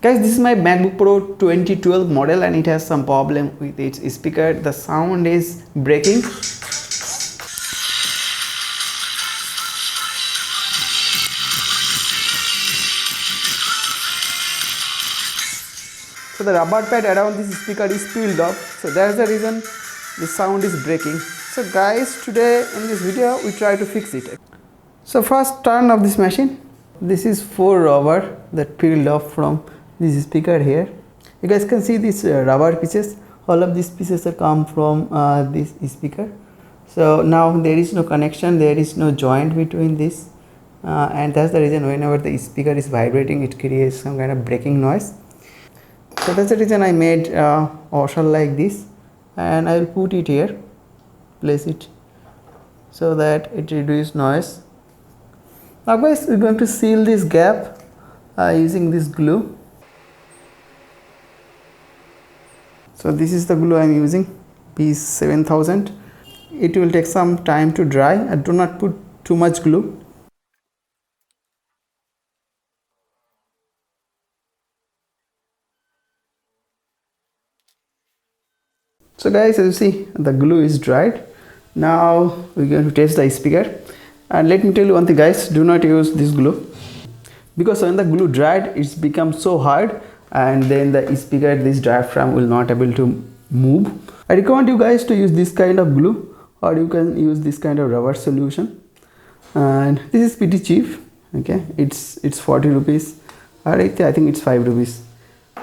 Guys, this is my MacBook Pro 2012 model and it has some problem with its speaker. The sound is breaking. So the rubber pad around this speaker is peeled off. So that's the reason the sound is breaking. So guys, today in this video we try to fix it. So first turn off this machine. This is 4 rubber that peeled off from this speaker here. You guys can see these rubber pieces. All of these pieces are come from this speaker. So now there is no connection, there is no joint between this, and that's the reason whenever the speaker is vibrating it creates some kind of breaking noise. So that's the reason I made a washer like this, and I will put it here, place it so that it reduces noise. Now guys, we're going to seal this gap using this glue. So this is the glue I am using, piece 7000. It will take some time to dry. I do not put too much glue. So guys, as you see, the glue is dried. Now we're going to test the speaker. And let me tell you one thing guys, do not use this glue. Because when the glue dried, it's become so hard and then the speaker, this diaphragm will not able to move. I recommend you guys to use this kind of glue or you can use this kind of rubber solution. And this is pretty cheap. Okay, it's 40 rupees. I think it's 5 rupees.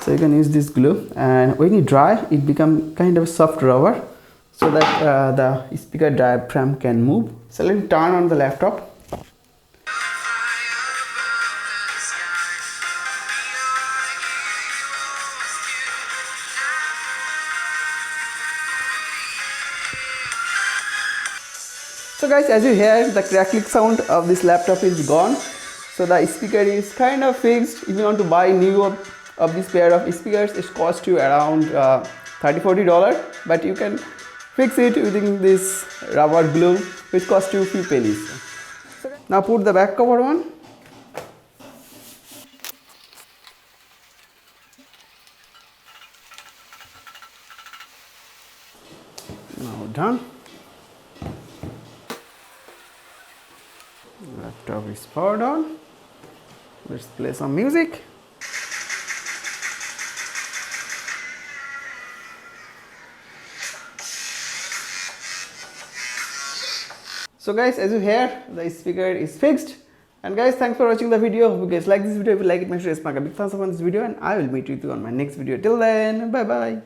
So you can use this glue, and when you dry it become kind of soft rubber so that the speaker diaphragm can move. So let me turn on the laptop. So guys, as you hear, the crackling sound of this laptop is gone. So the speaker is kind of fixed. If you want to buy new of this pair of speakers, it costs you around $30–40, but you can fix it using this rubber glue which costs you a few pennies. Now put the back cover on. Now done. Laptop is powered on. Let's play some music. So guys, as you hear, the speaker is fixed. And guys, thanks for watching the video. Hope you guys like this video. If you like it, make sure to smack a big thumbs up on this video, and I will meet you on my next video. Till then, bye bye.